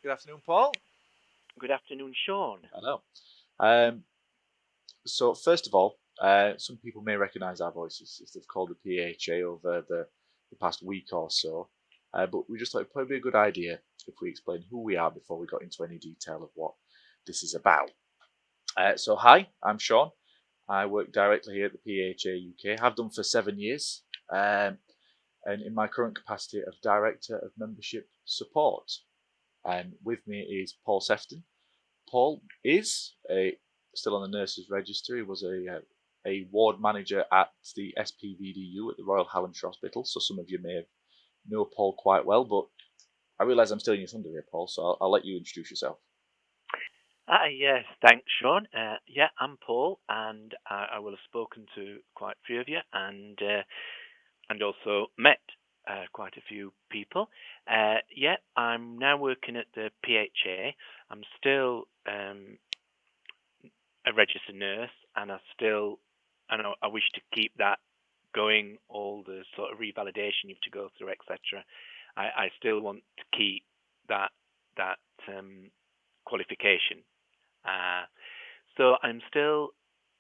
Good afternoon, Paul. Good afternoon, Sean. Hello. Um, so first of all, some people may recognise our voices if they've called the PHA over the past week or so. But we just thought it'd probably be a good idea if we explain who we are before we got into any detail of what this is about. So hi, I'm Sean. I work directly here at the PHA UK. Have done for 7 years, and in my current capacity of Director of Membership Support. And with me is Paul Sefton. Paul is still on the nurses' register. He was a ward manager at the SPVDU at the Royal Hallamshire Hospital. So some of you may know Paul quite well, but I realise I'm stealing your thunder here, Paul. So I'll let you introduce yourself. Yes, thanks, Sean. I'm Paul, and I will have spoken to quite a few of you, and also met quite a few people. I'm now working at the PHA. I'm still a registered nurse, and I wish to keep that going. All the sort of revalidation you have to go through, etc. I still want to keep that qualification. Uh, so I'm still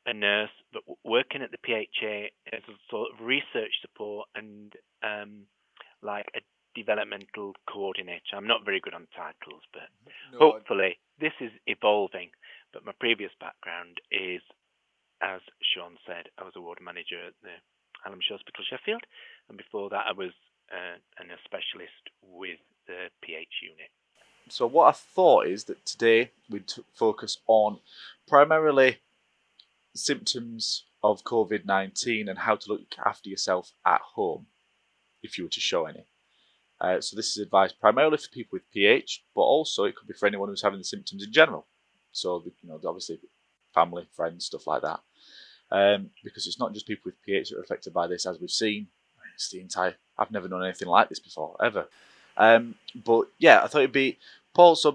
a nurse, but working at the PHA as a sort of research support and like a developmental coordinator. I'm not very good on titles, but No, hopefully this is evolving. But my previous background is, as Sean said, I was a ward manager at the Hallamshire Hospital, Sheffield, and before that I was a nurse specialist with the PH unit. so what I thought is that today we'd focus on primarily symptoms of COVID-19 and how to look after yourself at home if you were to show any. So this is advice primarily for people with PH, but also it could be for anyone who's having the symptoms in general. So obviously family, friends, stuff like that. Because it's not just people with PH that are affected by this, as we've seen. It's the entire. I've never known anything like this before, ever. But yeah, I thought it'd be Paul. So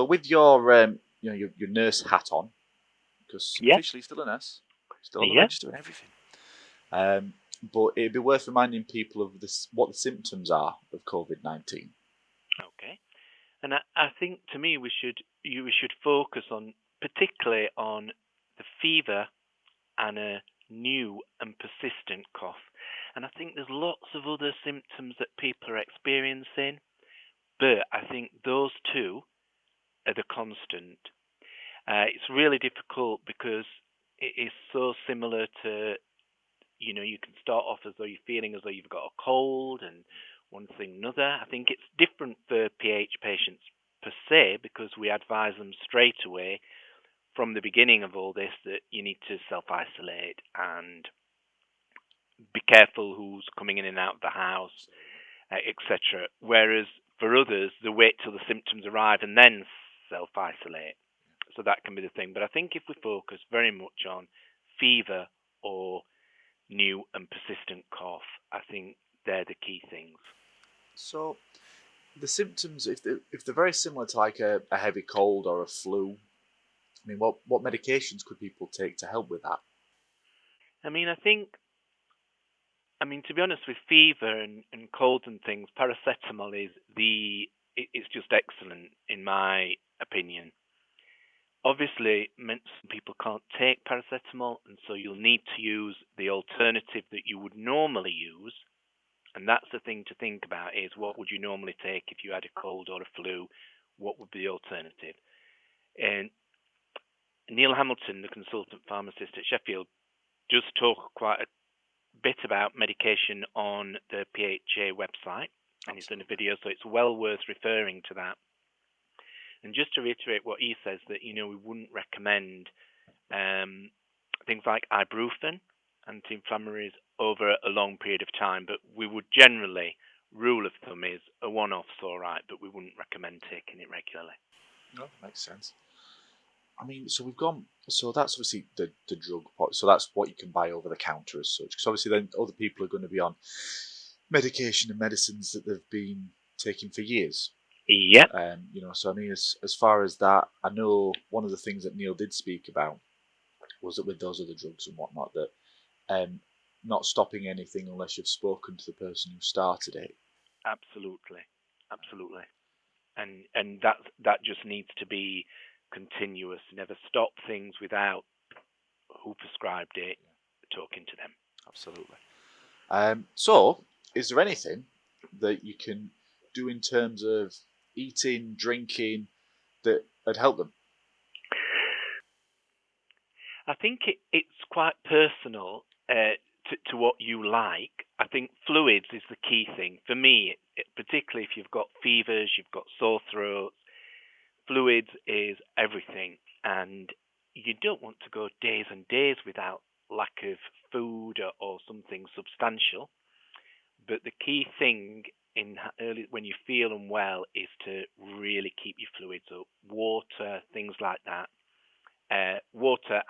with your your nurse hat on, because Yeah, officially still a nurse, still on the yeah. register and everything. Um, but it'd be worth reminding people of this, what the symptoms are of COVID-19. Okay. And I think to me we should focus on particularly on the fever and a new and persistent cough. And I think there's lots of other symptoms that people are experiencing, but I think those two are the constant. It's really difficult because it is so similar to, you can start off as though you're feeling as though you've got a cold and one thing another. I think it's different for PH patients per se because we advise them straight away from the beginning of all this that you need to self-isolate and be careful who's coming in and out of the house, etc. Whereas for others, they wait till the symptoms arrive and then self-isolate. So that can be the thing. But I think if we focus very much on fever or new and persistent cough, I think they're the key things. So the symptoms, if they're very similar to like a heavy cold or a flu, I mean, what medications could people take to help with that? I mean, to be honest, with fever and colds and things, paracetamol it's just excellent in my opinion. Obviously, some people can't take paracetamol, and so you'll need to use the alternative that you would normally use. And that's the thing to think about is what would you normally take if you had a cold or a flu? What would be the alternative? And Neil Hamilton, the consultant pharmacist at Sheffield, does talk quite a bit about medication on the PHA website, and he's done a video, so it's well worth referring to that. And just to reiterate what he says, that we wouldn't recommend things like ibuprofen, anti-inflammatories, over a long period of time, but we would generally, rule of thumb is a one-off's all right, but we wouldn't recommend taking it regularly. No, makes sense. I mean, so we've gone. So that's obviously the drug part. So that's what you can buy over the counter as such. Because obviously, then other people are going to be on medication and medicines that they've been taking for years. Yep. So I mean, as far as that, I know one of the things that Neil did speak about was that with those other drugs and whatnot, that um, not stopping anything unless you've spoken to the person who started it. Absolutely. Absolutely. and that just needs to be continuous. Never stop things without who prescribed it talking to them. Absolutely. So, is there anything that you can do in terms of eating, drinking that would help them? I think it's quite personal to what you like. I think fluids is the key thing. For me, particularly if you've got fevers, you've got sore throats, fluids is everything. And you don't want to go days and days without lack of food or something substantial. But the key thing when you feel unwell is to really keep your fluids up. Water, things like that. Water,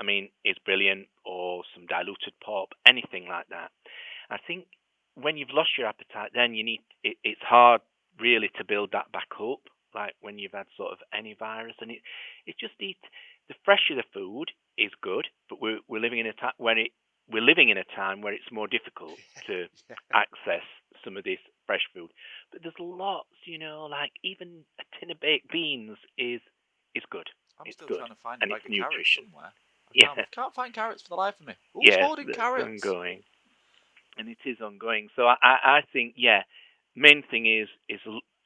is brilliant, or some diluted pop, anything like that. I think when you've lost your appetite, then it's hard really to build that back up, like when you've had sort of any virus. And it just the fresher the food is good, but we're living in a time where it's more difficult to access some of this fresh food. But there's lots, like even a tin of baked beans is good. I'm still good. trying to find And a bag it's of carrots nutrition. somewhere. I Yeah. can't find carrots for the life of me. Who's Yes, holding that's carrots? ongoing. And it is ongoing. So I think, main thing is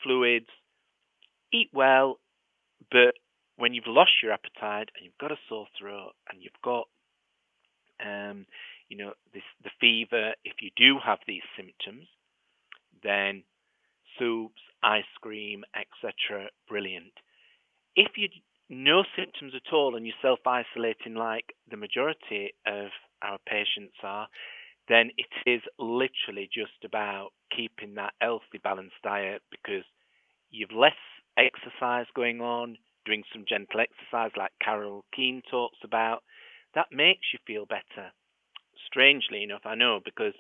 fluids, eat well, but when you've lost your appetite and you've got a sore throat and you've got, the fever, if you do have these symptoms, then soups, ice cream, etc., brilliant. If you no symptoms at all and you're self-isolating like the majority of our patients are, then it is literally just about keeping that healthy, balanced diet, because you've less exercise going on, doing some gentle exercise like Carol Keane talks about. That makes you feel better. Strangely enough, I know, because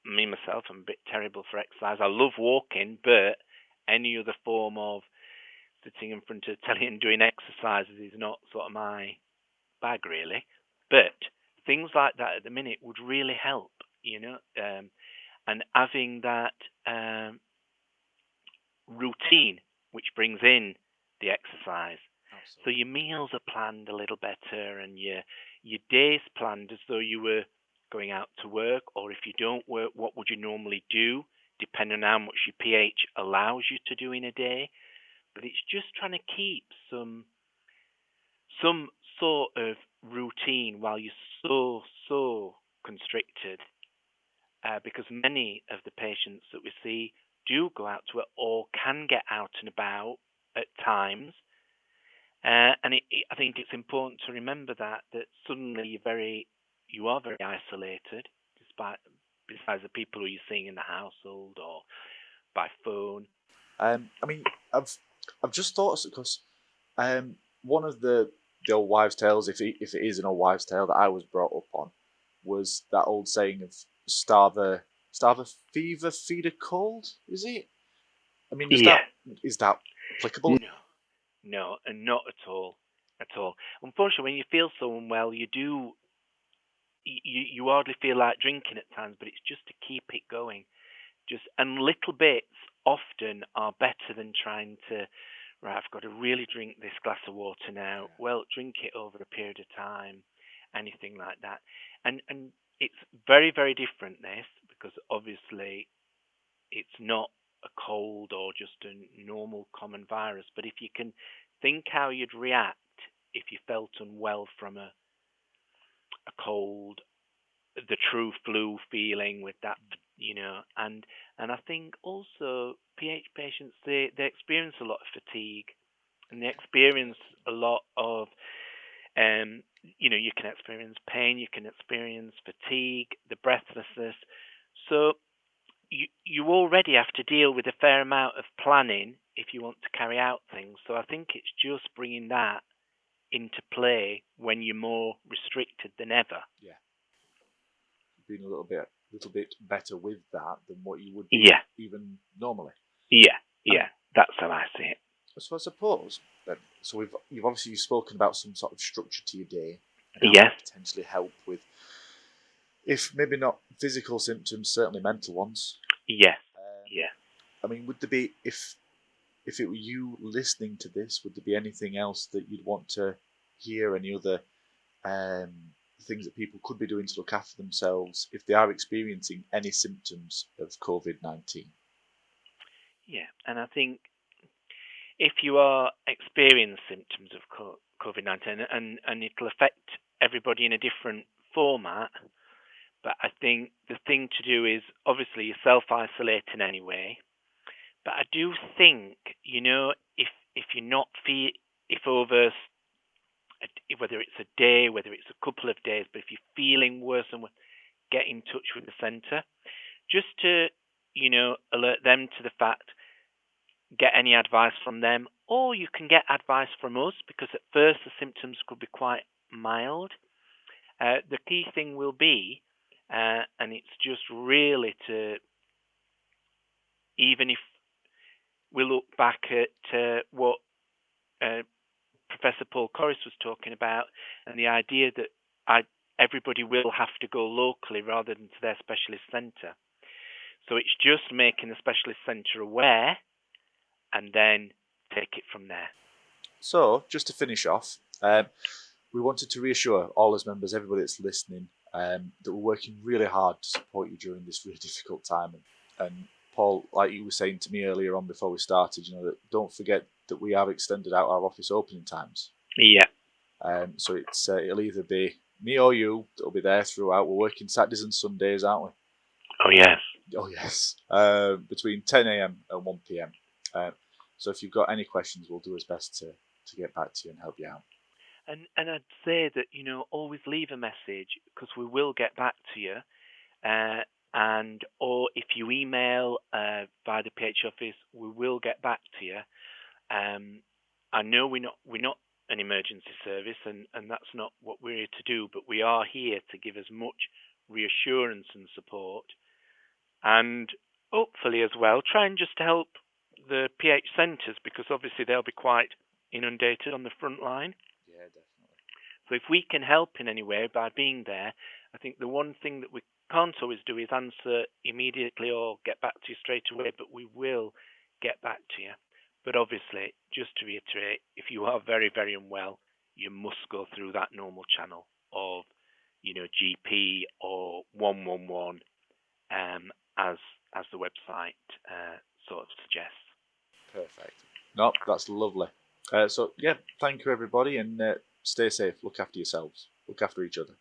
me myself, I'm a bit terrible for exercise. I love walking, but any other form of sitting in front of the telly and doing exercises is not sort of my bag, really. But things like that at the minute would really help, and having that routine which brings in the exercise. Absolutely. So your meals are planned a little better, and your days planned as though you were going out to work, or if you don't work, what would you normally do, depending on how much your pH allows you to do in a day. But it's just trying to keep some sort of routine while you're so constricted, because many of the patients that we see do go out to it or can get out and about at times, and I think it's important to remember that suddenly you are very isolated, besides the people who you're seeing in the household or by phone. I've just thought, because one of the old wives' tales, if it is an old wives' tale that I was brought up on, was that old saying of starve a fever, feed a cold. Is it? Is that applicable? No, and not at all. Unfortunately, when you feel so unwell, you hardly feel like drinking at times, but it's just to keep it going. And little bits often are better than trying to, right, I've got to really drink this glass of water now. Well, drink it over a period of time, anything like that. And it's very, very different, this, because obviously it's not a cold or just a normal common virus. But if you can think how you'd react if you felt unwell from a cold, the true flu feeling with that, and I think also PH patients, they experience a lot of fatigue, and they experience a lot of, you can experience pain, you can experience fatigue, the breathlessness. So you already have to deal with a fair amount of planning if you want to carry out things. So I think it's just bringing that into play when you're more restricted than ever. Yeah. Being a little bit better with that than what you would be even normally. Yeah, that's how I see it. So I suppose then, so you've obviously spoken about some sort of structure to your day, and how Yes. it potentially help with, if maybe not physical symptoms, certainly mental ones. Yes. Would there be, if if it were you listening to this, would there be anything else that you'd want to hear? Any other things that people could be doing to look after themselves if they are experiencing any symptoms of COVID-19? Yeah, and I think if you are experiencing symptoms of COVID-19, and it'll affect everybody in a different format, but I think the thing to do is obviously you're self-isolating anyway. But I do think, if you're not if over whether it's a day, whether it's a couple of days, but if you're feeling worse and worse, get in touch with the centre just to, alert them to the fact, get any advice from them, or you can get advice from us because at first the symptoms could be quite mild. The key thing will be, and it's just really to, even if we look back at what Professor Paul Corris was talking about, and the idea that everybody will have to go locally rather than to their specialist centre. So it's just making the specialist centre aware and then take it from there. So, just to finish off, we wanted to reassure all as members, everybody that's listening, that we're working really hard to support you during this really difficult time. And Paul, like you were saying to me earlier on before we started, that don't forget that we have extended out our office opening times. Yeah. So it'll either be me or you that'll be there throughout. We're working Saturdays and Sundays, aren't we? Oh, yes. Oh, yes. Between 10 a.m. and 1 p.m. So if you've got any questions, we'll do our best to get back to you and help you out. And I'd say that, always leave a message because we will get back to you. Or if you email via the PH office, we will get back to you. I know we're not an emergency service, and that's not what we're here to do, but we are here to give as much reassurance and support, and hopefully as well try and just help the PH centres because obviously they'll be quite inundated on the front line. Yeah, definitely. So if we can help in any way by being there, I think the one thing that we can't always do is answer immediately or get back to you straight away, but we will get back to you. But obviously, just to reiterate, if you are very, very unwell, you must go through that normal channel of, GP or 111, as the website sort of suggests. Perfect. No, that's lovely. So yeah, thank you everybody, and stay safe. Look after yourselves. Look after each other.